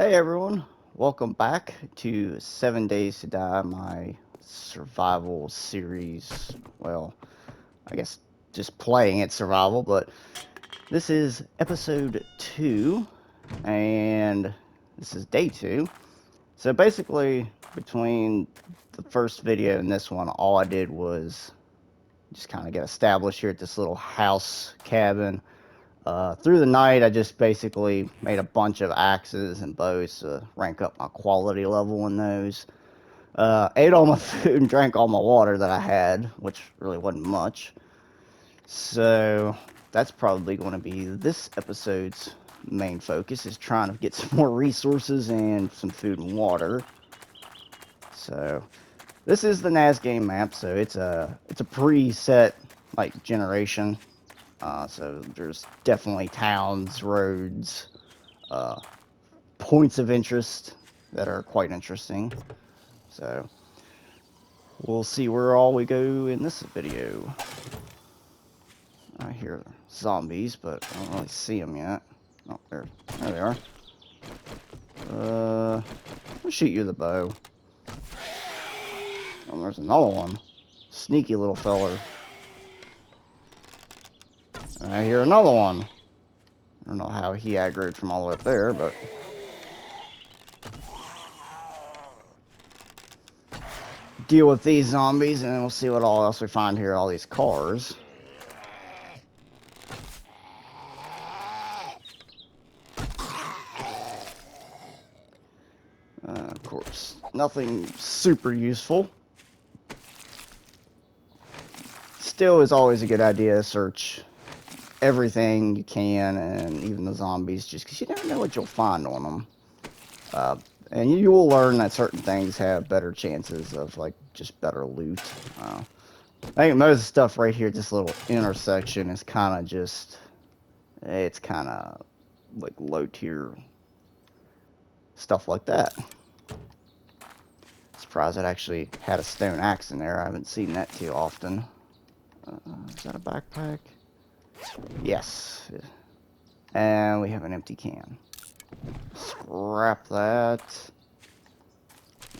Hey everyone, welcome back to 7 Days to Die, my survival series. Well, I guess just playing it survival, but this is episode 2, and this is day 2. So basically, between the first video and this one, all I did was just kind of get established here at this little house cabin. Through the night, I just basically made a bunch of axes and bows to rank up my quality level in those. Ate all my food and drank all my water that I had, which really wasn't much. So that's probably going to be this episode's main focus, is trying to get some more resources and some food and water. So this is the NAS game map, so it's a preset like generation. So there's definitely towns, roads, uh, points of interest that are quite interesting. So we'll see where all we go in this video. I hear zombies, but I don't really see them yet. Oh, there they are. I'll shoot you with a bow. Oh, there's another one. Sneaky little feller. And I hear another one. I don't know how he aggroed from all the way up there, but deal with these zombies, and then we'll see what all else we find here. All these cars. Of course, nothing super useful. Still is always a good idea to search everything you can, and even the zombies, just because you never know what you'll find on them. And you will learn that certain things have better chances of, like, just better loot. I think most of the stuff right here, this little intersection, is kind of just, it's kind of like low tier stuff like that. Surprised it actually had a stone axe in there. I haven't seen that too often. Is that a backpack? Yes. And we have an empty can. Scrap that.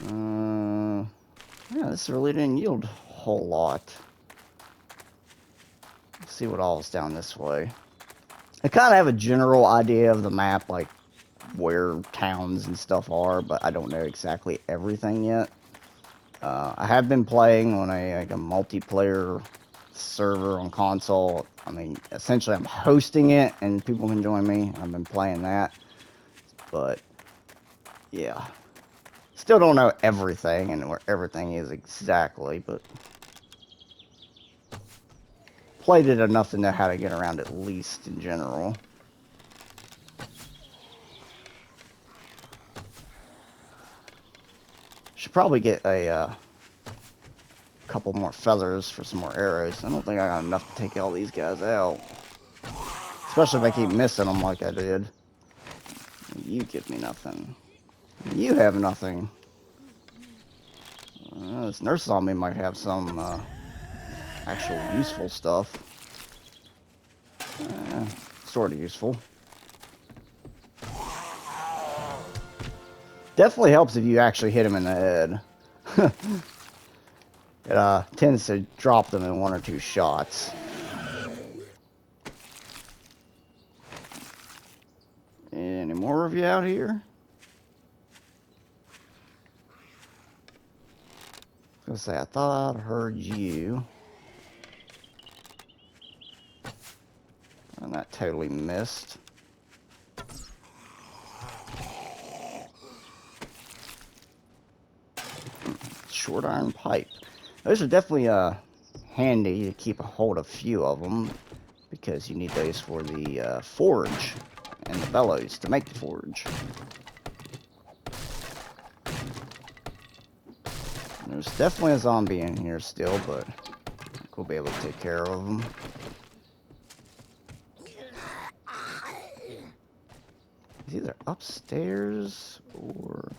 Yeah, this really didn't yield a whole lot. Let's see what all is down this way. I kind of have a general idea of the map, like where towns and stuff are, but I don't know exactly everything yet. I have been playing on a multiplayer server on console. I mean, essentially I'm hosting it and people can join me. I've been playing that, but yeah, still don't know everything and where everything is exactly, but played it enough to know how to get around at least in general. Should probably get a couple more feathers for some more arrows. I don't think I got enough to take all these guys out. Especially if I keep missing them like I did. You give me nothing. You have nothing. This nurse zombie might have some actual useful stuff. Sort of useful. Definitely helps if you actually hit him in the head. It tends to drop them in 1 or 2 shots. Any more of you out here? I was gonna say, I thought I'd heard you. And that totally missed. Short iron pipe. Those are definitely handy to keep a hold of a few of them, because you need those for the forge and the bellows to make the forge. There's definitely a zombie in here still, but I think we'll be able to take care of him. He's either upstairs or...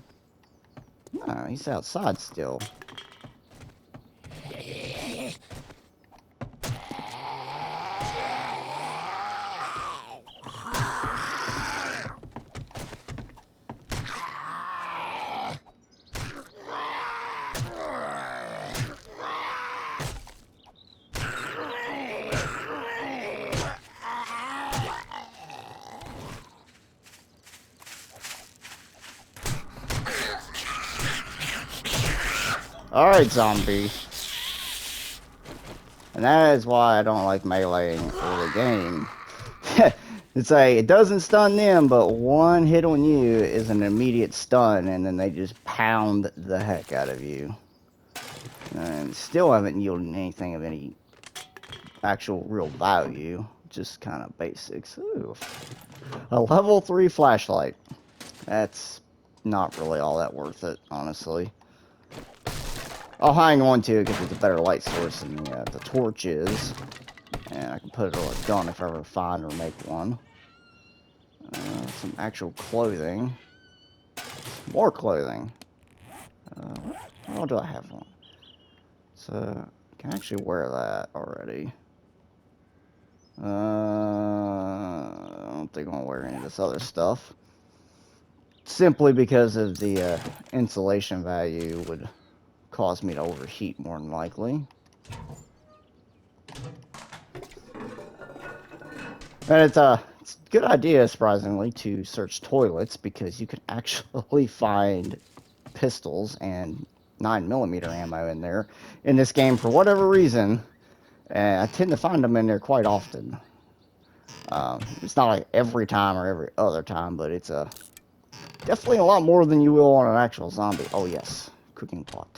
No, he's outside still. Alright, zombie. And that is why I don't like meleeing early game. It's like, it doesn't stun them, but one hit on you is an immediate stun, and then they just pound the heck out of you. And still haven't yielded anything of any actual real value. Just kind of basics. Ooh. A level 3 flashlight. That's not really all that worth it, honestly. I'll hang on to it because it's a better light source than the torch is. And I can put it on a gun if I ever find or make one. Some actual clothing. More clothing. How do I have one? So, I can actually wear that already. I don't think I'm going to wear any of this other stuff. Simply because of the insulation value would cause me to overheat more than likely. And it's a good idea, surprisingly, to search toilets because you can actually find pistols and 9mm ammo in there in this game for whatever reason. And I tend to find them in there quite often. It's not like every time or every other time, but it's definitely a lot more than you will on an actual zombie. Oh yes, cooking pot.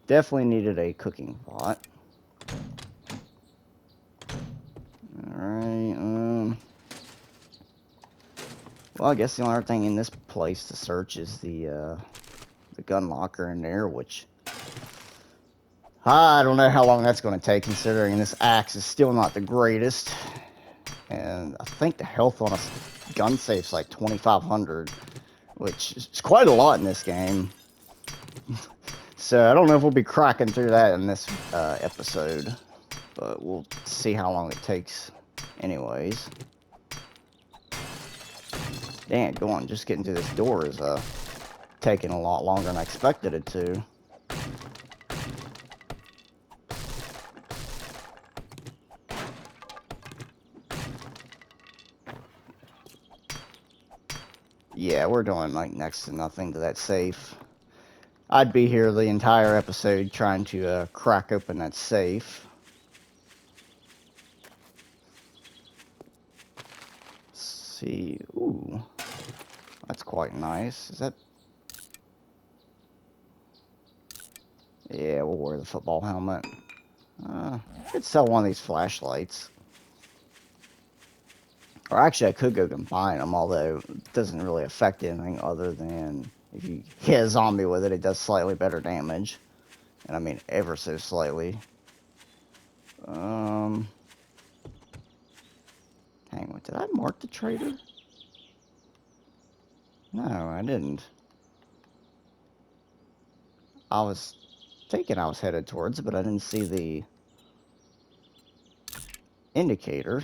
Definitely needed a cooking pot. Alright, well, I guess the only other thing in this place to search is the gun locker in there, which I don't know how long that's going to take, considering this axe is still not the greatest. And I think the health on a gun safe's like 2,500, which is quite a lot in this game. So I don't know if we'll be cracking through that in this episode, but we'll see how long it takes anyways. Dang, go on, just getting through this door is taking a lot longer than I expected it to. Yeah, we're doing like next to nothing to that safe. I'd be here the entire episode trying to crack open that safe. Let's see. Ooh. That's quite nice. Is that... Yeah, we'll wear the football helmet. I could sell one of these flashlights. Or actually, I could go combine them, although it doesn't really affect anything other than if you hit a zombie with it, it does slightly better damage. And I mean ever so slightly. Hang on, did I mark the trader? No, I didn't. I was thinking I was headed towards it, but I didn't see the indicator.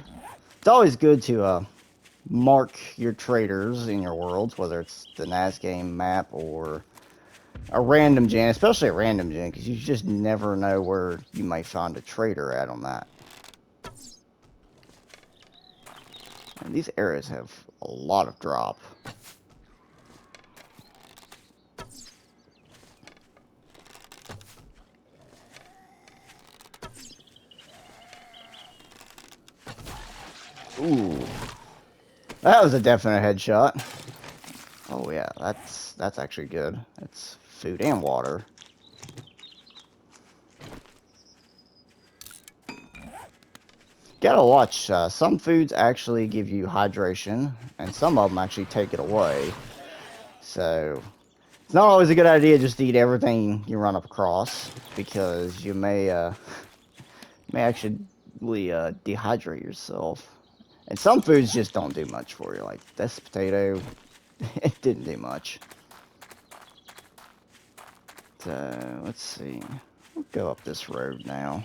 It's always good to mark your traders in your worlds, whether it's the NAS game map or a random gen, especially a random gen, because you just never know where you might find a trader at on that. And these areas have a lot of drop. Ooh. That was a definite headshot. Oh yeah, that's actually good. That's food and water. Gotta watch. Some foods actually give you hydration, and some of them actually take it away. So it's not always a good idea just to eat everything you run up across, because you may actually dehydrate yourself. And some foods just don't do much for you. Like this potato, it didn't do much. So let's see. We'll go up this road now.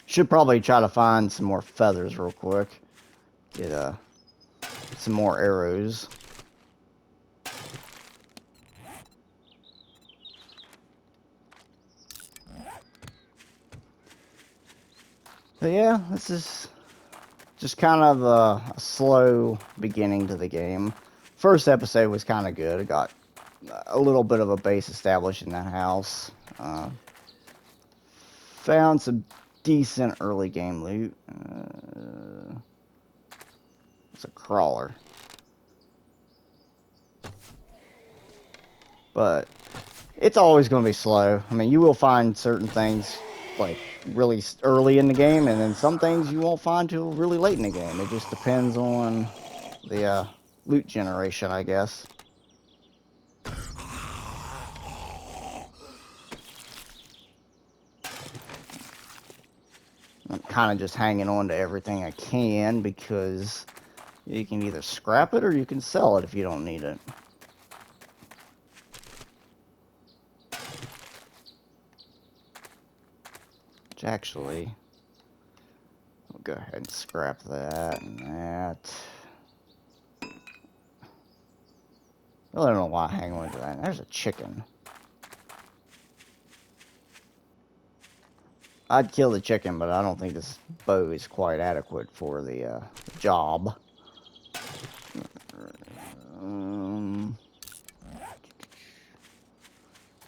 Should probably try to find some more feathers real quick. Get some more arrows. But yeah, this is just kind of a slow beginning to the game. First episode was kind of good. I got a little bit of a base established in that house. Found some decent early game loot. It's a crawler. But it's always going to be slow. I mean, you will find certain things like really early in the game, and then some things you won't find till really late in the game. It just depends on the loot generation, I guess. I'm kind of just hanging on to everything I can because you can either scrap it or you can sell it if you don't need it. Which actually, I'll go ahead and scrap that and that. I really don't know why I hang on to that. There's a chicken. I'd kill the chicken, but I don't think this bow is quite adequate for the job.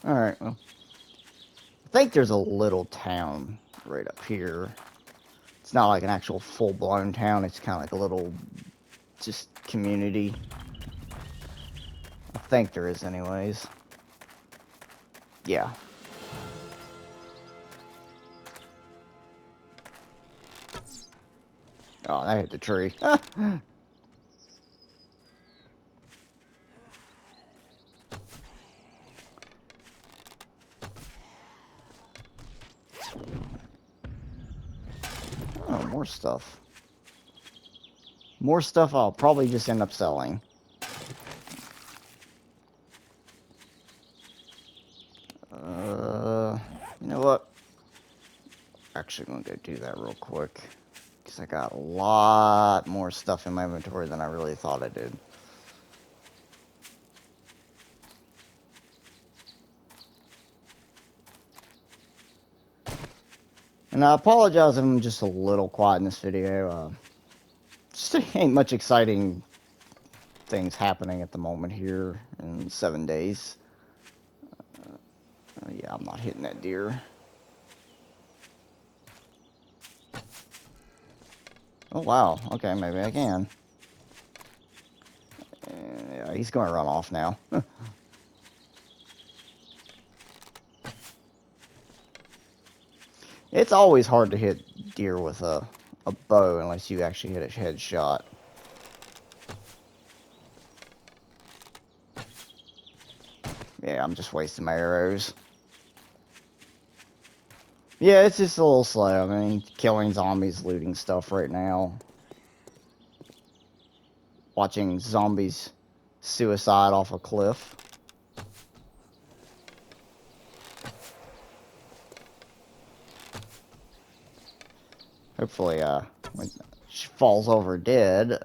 Alright, well. I think there's a little town right up here. It's not like an actual full-blown town. It's kind of like a little, just community. I think there is anyways. Yeah. Oh, that hit the tree. Oh, more stuff. More stuff I'll probably just end up selling. You know what? Actually, I'm gonna go do that real quick. Because I got a lot more stuff in my inventory than I really thought I did. And I apologize if I'm just a little quiet in this video. Just ain't much exciting things happening at the moment here in 7 days. Yeah, I'm not hitting that deer. Oh, wow. Okay, maybe I can. Yeah, he's going to run off now. It's always hard to hit deer with a bow unless you actually hit a headshot. Yeah, I'm just wasting my arrows. Yeah, it's just a little slow. I mean, killing zombies, looting stuff right now. Watching zombies suicide off a cliff. Hopefully, when she falls over dead,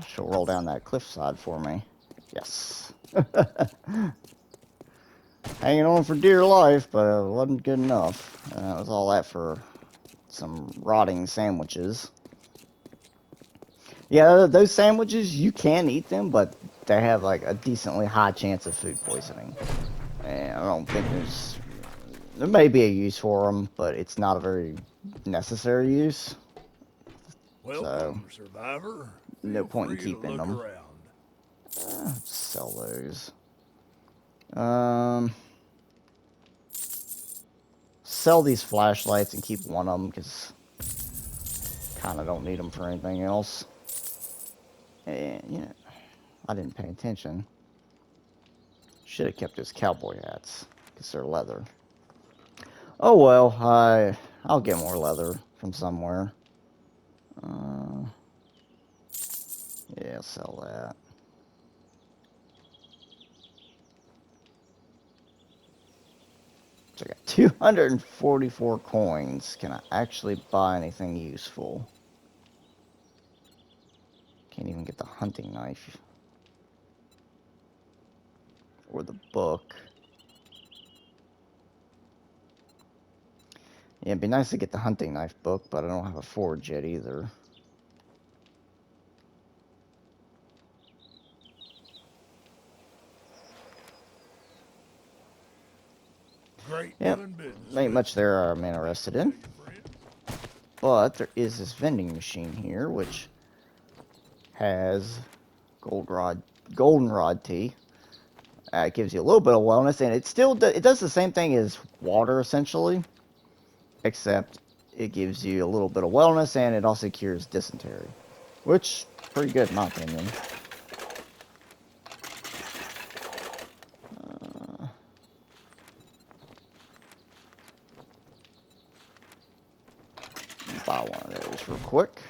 she'll roll down that cliffside for me. Yes. Hanging on for dear life, but it wasn't good enough. It was all that for some rotting sandwiches. Yeah, those sandwiches, you can eat them, but they have like a decently high chance of food poisoning. And I don't think there may be a use for them, but it's not a very necessary use. Welcome, survivor. No Feel point in free to keeping look them. around. Sell those. Sell these flashlights and keep one of them because kind of don't need them for anything else. And yeah, I didn't pay attention. Should have kept his cowboy hats because they're leather. Oh well, I'll get more leather from somewhere. Yeah, sell that. So I got 244 coins. Can I actually buy anything useful? Can't even get the hunting knife. Or the book. Yeah, it'd be nice to get the hunting knife book, but I don't have a forge yet either. Great Yep, doing business. ain't much there I'm interested in. Friend. But there is this vending machine here, which has goldenrod tea. It gives you a little bit of wellness, and it does the same thing as water essentially, except it gives you a little bit of wellness, and it also cures dysentery, which pretty good in my opinion. Buy one of those real quick.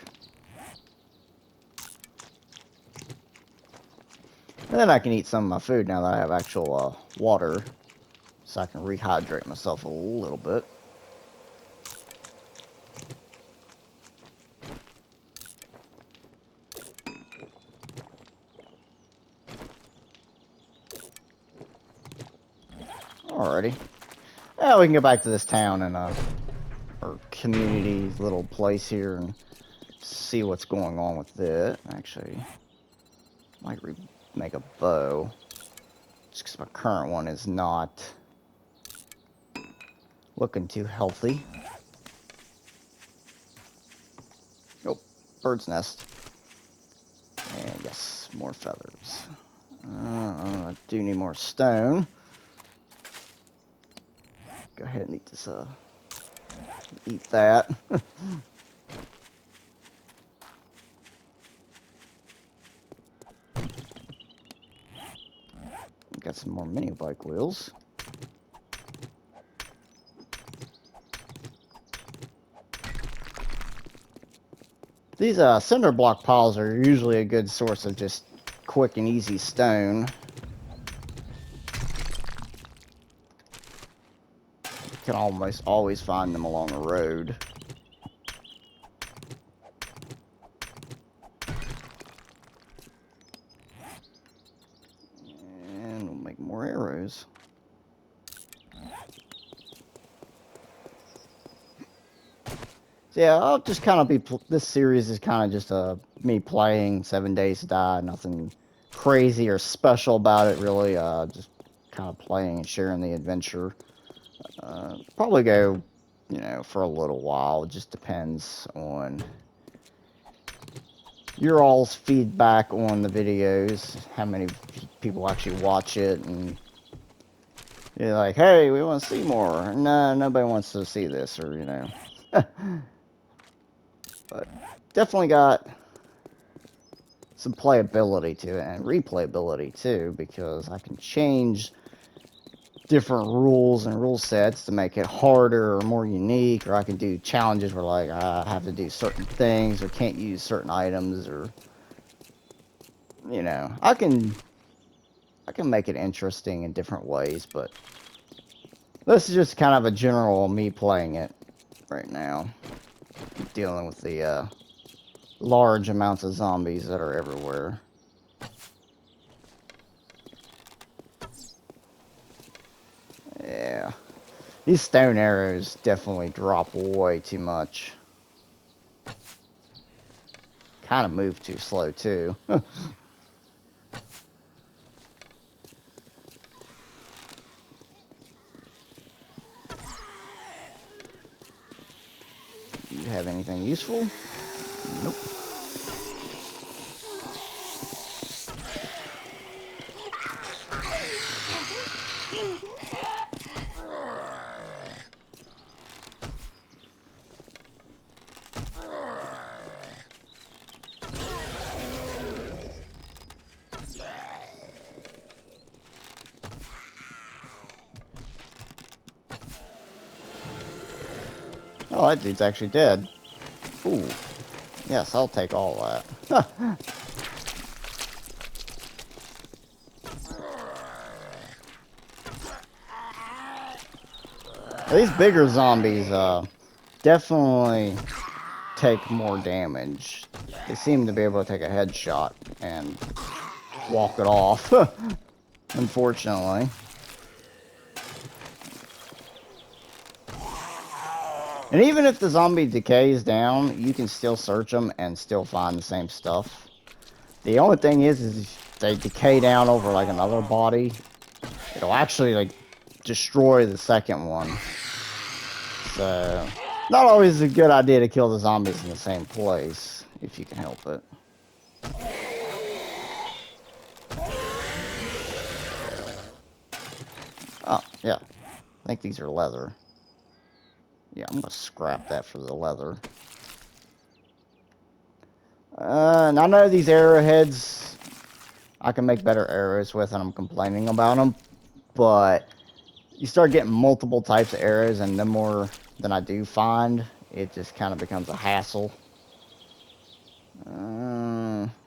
And then I can eat some of my food now that I have actual water, so I can rehydrate myself a little bit. Alrighty. Yeah, we can go back to this town and our community little place here and see what's going on with it. Actually, might make a bow. Just because my current one is not looking too healthy. Oh, bird's nest. And yes, more feathers. I do need more stone. Go ahead and eat this, eat that. Got some more mini bike wheels. These cinder block piles are usually a good source of just quick and easy stone. You can almost always find them along a road. And we'll make more arrows. So yeah, I'll just kind of be, this series is kind of just me playing 7 Days to Die, nothing crazy or special about it really, just kind of playing and sharing the adventure. Probably go, you know, for a little while, it just depends on your all's feedback on the videos, how many people actually watch it, and you're like, hey, we want to see more. No, nobody wants to see this, or, you know. But definitely got some playability to it and replayability too, because I can change different rules and rule sets to make it harder or more unique, or I can do challenges where like I have to do certain things or can't use certain items, or you know, I can make it interesting in different ways. But this is just kind of a general me playing it right now, dealing with the large amounts of zombies that are everywhere. Yeah. These stone arrows definitely drop way too much. Kind of move too slow, too. Do you have anything useful? Nope. Oh, that dude's actually dead. Ooh. Yes, I'll take all that. These bigger zombies, definitely take more damage. They seem to be able to take a headshot and walk it off, unfortunately. And even if the zombie decays down, you can still search them and still find the same stuff. The only thing is they decay down over like another body. It'll actually like destroy the second one. So, not always a good idea to kill the zombies in the same place, if you can help it. Oh, yeah. I think these are leather. Yeah, I'm gonna scrap that for the leather. And I know these arrowheads, I can make better arrows with, and I'm complaining about them. But you start getting multiple types of arrows, and the more than I do find, it just kind of becomes a hassle.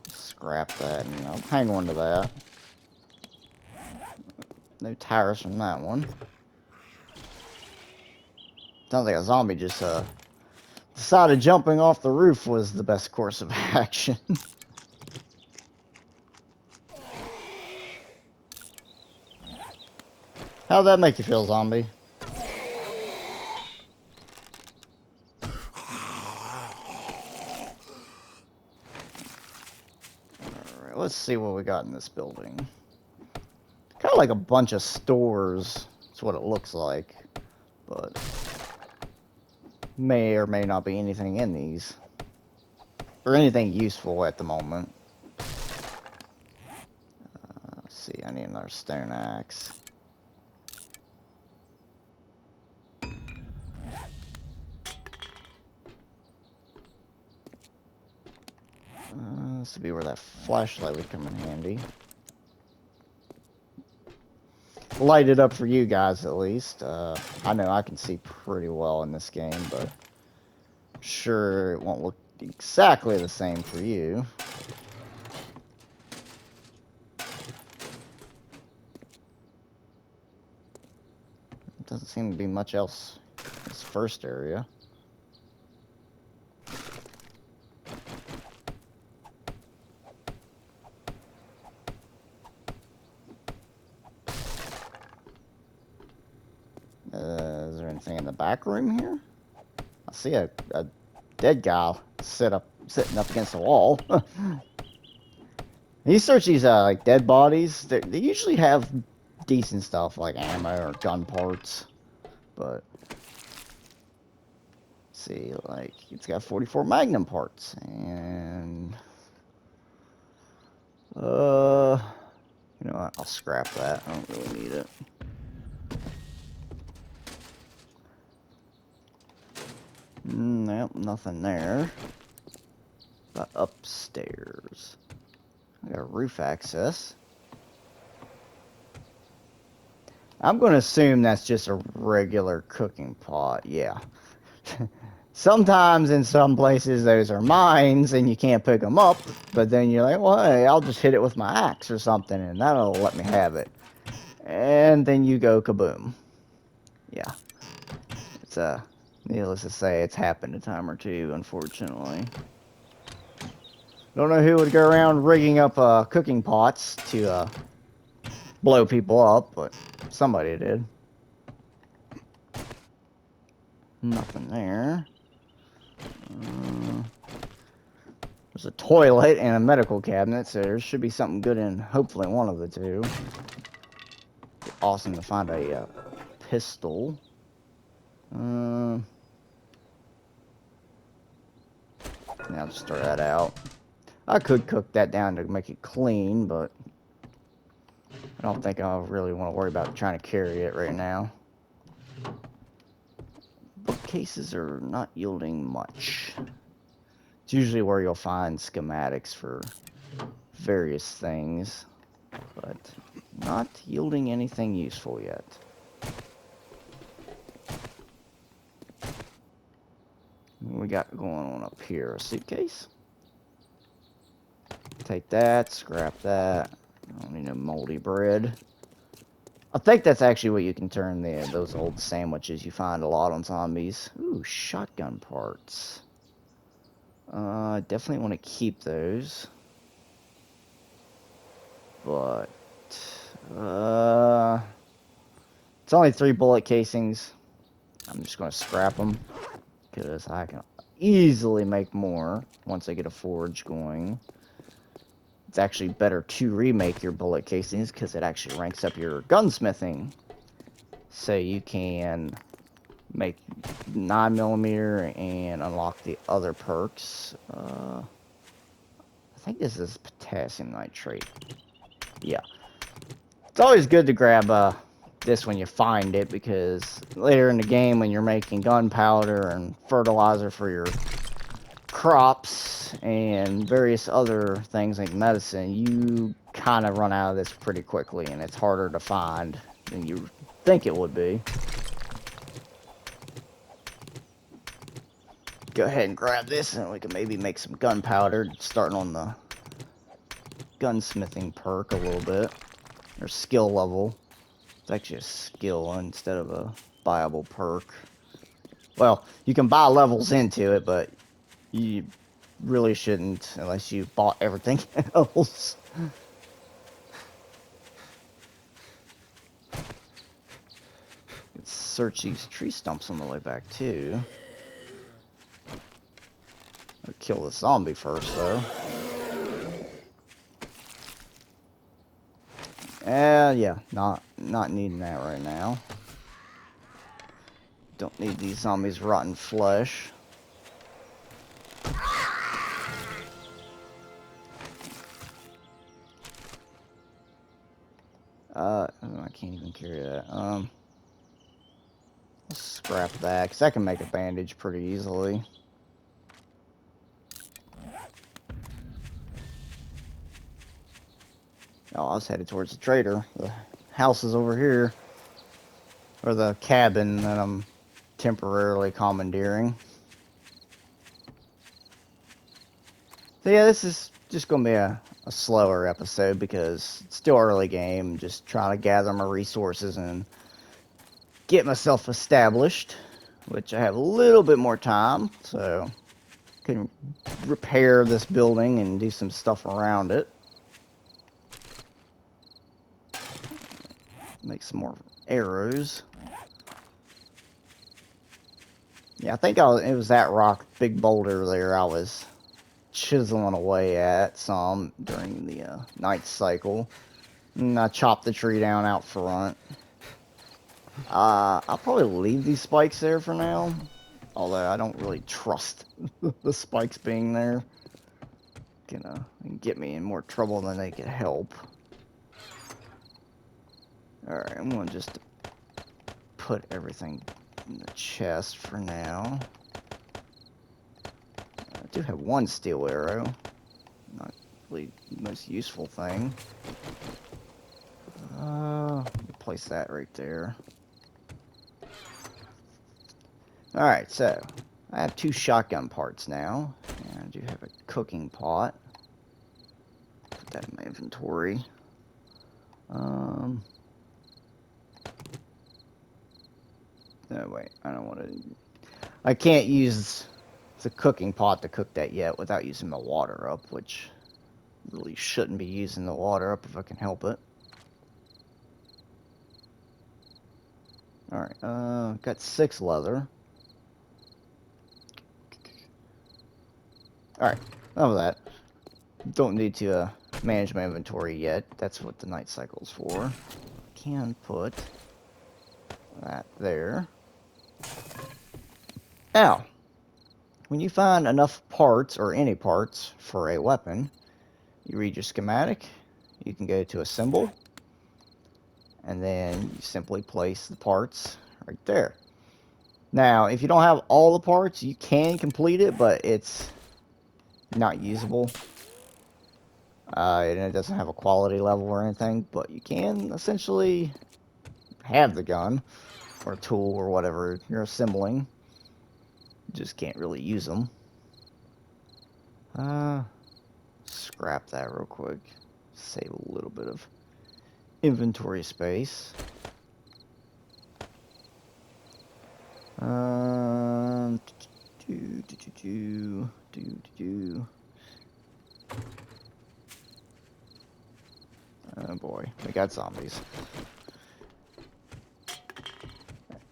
Scrap that, and I'll hang on to that. No tires from that one. Sounds like a zombie just decided jumping off the roof was the best course of action. How'd that make you feel, zombie? Alright, let's see what we got in this building. Kind of like a bunch of stores. That's what it looks like. But may or may not be anything in these. Or anything useful at the moment. Let's see, I need another stone axe. This would be where that flashlight would come in handy. Light it up for you guys, at least. I know I can see pretty well in this game, but I'm sure it won't look exactly the same for you. Doesn't seem to be much else in this first area. Is there anything in the back room here? I see a dead guy sitting up against the wall. You search these like dead bodies. They usually have decent stuff like ammo or gun parts, but see, like it's got 44 Magnum parts, and you know what? I'll scrap that. I don't really need it. Nope, nothing there. But upstairs, I got roof access. I'm going to assume that's just a regular cooking pot. Yeah. Sometimes in some places those are mines and you can't pick them up, but then you're like, well, hey, I'll just hit it with my axe or something and that'll let me have it. And then you go kaboom. Yeah. It's needless to say, it's happened a time or two, unfortunately. Don't know who would go around rigging up cooking pots to blow people up, but somebody did. Nothing there. There's a toilet and a medical cabinet, so there should be something good in hopefully one of the two. Awesome to find a pistol. Yeah, I'll just throw that out. I could cook that down to make it clean, but I don't think I really want to worry about trying to carry it right now. Bookcases are not yielding much. It's usually where you'll find schematics for various things, but not yielding anything useful yet. What we got going on up here? A suitcase? Take that, scrap that. I don't need no moldy bread. I think that's actually what you can turn those old sandwiches you find a lot on zombies. Ooh, shotgun parts. Definitely want to keep those. But, it's only 3 bullet casings. I'm just going to scrap them, because I can easily make more once I get a forge going. It's actually better to remake your bullet casings, because it actually ranks up your gunsmithing. So you can make 9mm and unlock the other perks. I think this is potassium nitrate. Yeah. It's always good to grab this when you find it, because later in the game when you're making gunpowder and fertilizer for your crops and various other things like medicine, you kind of run out of this pretty quickly, and it's harder to find than you think it would be. Go ahead and grab this, and we can maybe make some gunpowder, starting on the gunsmithing perk a little bit, or skill level. It's actually a skill instead of a buyable perk. Well, you can buy levels into it, but you really shouldn't unless you bought everything else. Let's search these tree stumps on the way back too. I'll kill the zombie first though. Yeah, not needing that right now. Don't need these zombies' rotten flesh. I can't even carry that. Let's scrap that, because I can make a bandage pretty easily. Oh, I was headed towards the trader. The house is over here. Or the cabin that I'm temporarily commandeering. So yeah, this is just going to be a slower episode because it's still early game. Just trying to gather my resources and get myself established, which I have a little bit more time, so I can repair this building and do some stuff around it. Make some more arrows. Yeah, I think it was that rock, big boulder there, I was chiseling away at some during the night cycle. And I chopped the tree down out front. I'll probably leave these spikes there for now, although I don't really trust the spikes being there. Gonna get me in more trouble than they could help. Alright, I'm gonna just put everything in the chest for now. I do have one steel arrow. Not really the most useful thing. Place that right there. Alright, so I have 2 shotgun parts now. And I do have a cooking pot. Put that in my inventory. No, wait, I don't want to... I can't use the cooking pot to cook that yet without using the water up, which really shouldn't be using the water up if I can help it. Alright, got 6 leather. Alright, enough of that. Don't need to manage my inventory yet. That's what the night cycle's for. Can put that there. Now, when you find enough parts, or any parts, for a weapon, you read your schematic, you can go to assemble, and then you simply place the parts right there. Now, if you don't have all the parts, you can complete it, but it's not usable. And it doesn't have a quality level or anything, but you can essentially have the gun, or tool, or whatever you're assembling. You just can't really use them. Scrap that real quick. Save a little bit of inventory space. Oh boy, we got zombies.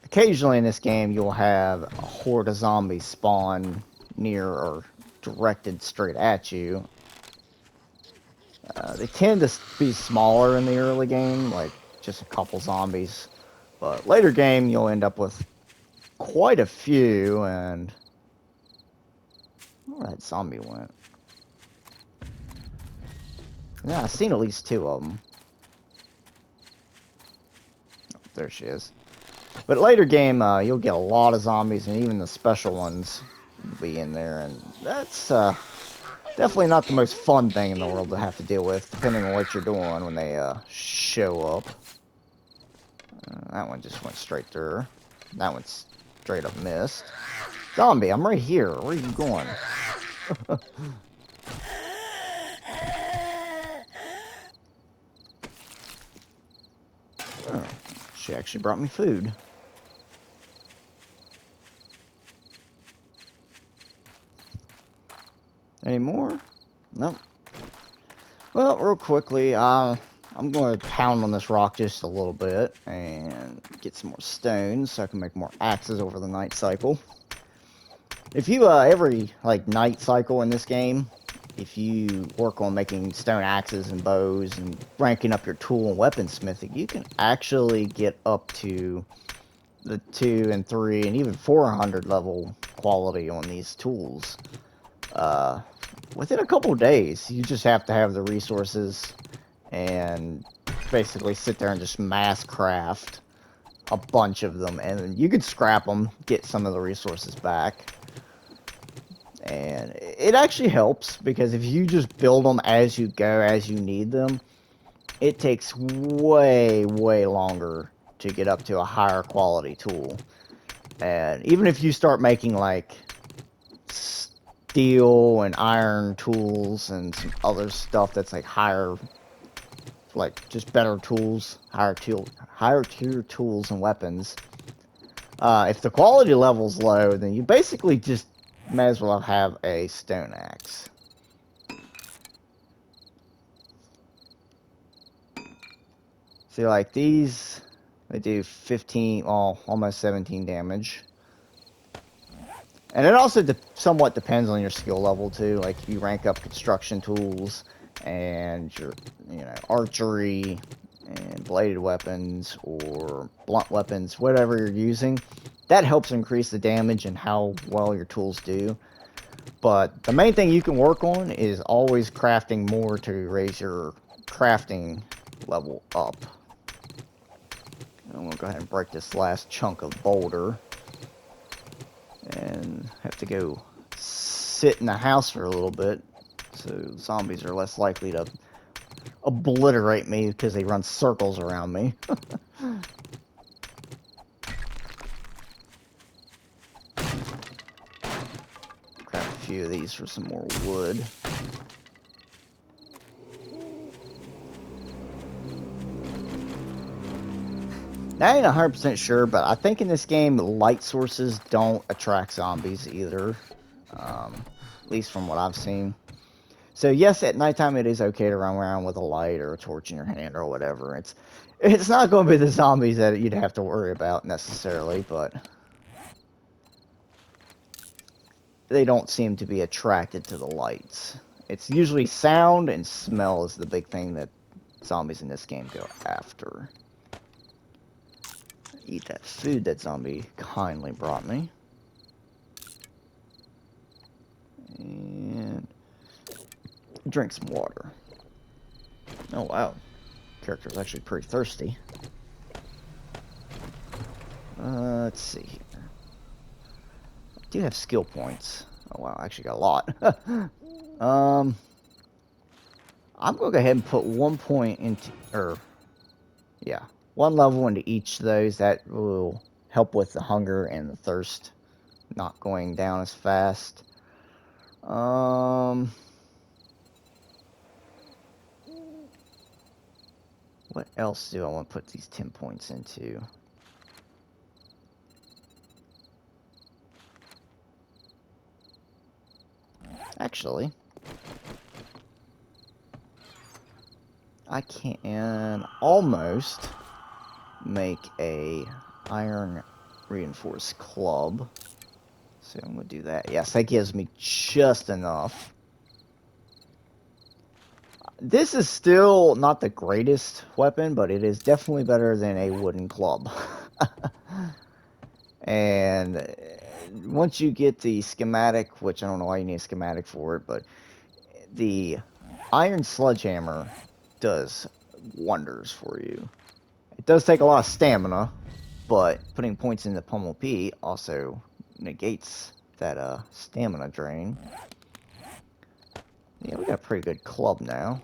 Occasionally in this game, you'll have a horde of zombies spawn near or directed straight at you. They tend to be smaller in the early game, like just a couple zombies But later game, you'll end up with quite a few, and where that zombie went. Yeah, I've seen at least 2 of them. Oh, there she is. But later game, you'll get a lot of zombies, and even the special ones will be in there, and that's definitely not the most fun thing in the world to have to deal with, depending on what you're doing when they show up. That one just went straight through her. That one straight up missed. Zombie, I'm right here. Where are you going? Oh, she actually brought me food. Any more? Nope. Well, real quickly, I'm going to pound on this rock just a little bit and get some more stones so I can make more axes over the night cycle. If you, every, like, night cycle in this game, if you work on making stone axes and bows and ranking up your tool and weaponsmithing, you can actually get up to the 2 and 3 and even 400 level quality on these tools. Within a couple days. You just have to have the resources and basically sit there and just mass craft a bunch of them, and you could scrap them, get some of the resources back. And it actually helps, because if you just build them as you go, as you need them, it takes way longer to get up to a higher quality tool. And even if you start making like steel and iron tools and some other stuff that's like higher, like just better tools, higher tier tools and weapons, if the quality level's low, then you basically just may as well have a stone axe. See, like these, they do 15, well, almost 17 damage. And it also somewhat depends on your skill level too. Like if you rank up construction tools and your, archery and bladed weapons or blunt weapons, whatever you're using, that helps increase the damage and how well your tools do. But the main thing you can work on is always crafting more to raise your crafting level up. I'm gonna go ahead and break this last chunk of boulder and have to go sit in the house for a little bit, so zombies are less likely to obliterate me because they run circles around me. Grab a few of these for some more wood. I ain't 100% sure, but I think in this game, light sources don't attract zombies either. At least from what I've seen. So yes, at nighttime it is okay to run around with a light or a torch in your hand or whatever. It's not going to be the zombies that you'd have to worry about necessarily, but they don't seem to be attracted to the lights. It's usually sound and smell is the big thing that zombies in this game go after. Eat that food that zombie kindly brought me. And drink some water. Oh wow, character's actually pretty thirsty. Let's see here. I do have skill points. Oh wow, I actually got a lot. I'm gonna go ahead and put 1 point into, yeah, 1 level into each of those. That will help with the hunger and the thirst not going down as fast. What else do I want to put these 10 points into? Actually, I can almost make a iron reinforced club. So I'm going to do that. Yes, that gives me just enough. This is still not the greatest weapon, but it is definitely better than a wooden club. And once you get the schematic, which I don't know why you need a schematic for it, but the iron sledgehammer does wonders for you. It does take a lot of stamina, but putting points in the Pummel P also negates that stamina drain. Yeah, we got a pretty good club now.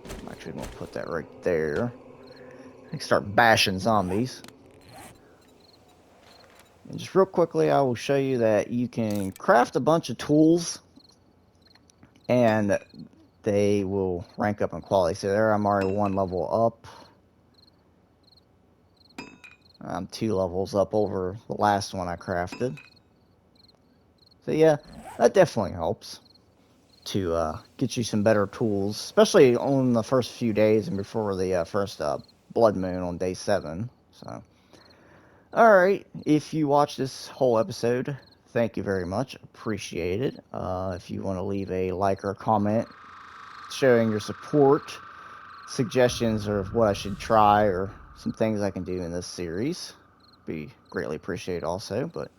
I'm actually going to put that right there. I can start bashing zombies. And just real quickly, I will show you that you can craft a bunch of tools and they will rank up in quality. So there I'm already 1 level up. I'm 2 levels up over the last one I crafted. So yeah, that definitely helps to get you some better tools, especially on the first few days and before the first blood moon on day 7. So, alright, if you watched this whole episode, thank you very much. Appreciate it. If you want to leave a like or a comment showing your support, suggestions of what I should try or some things I can do in this series, be greatly appreciated also. But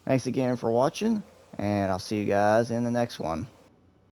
thanks again for watching, and I'll see you guys in the next one.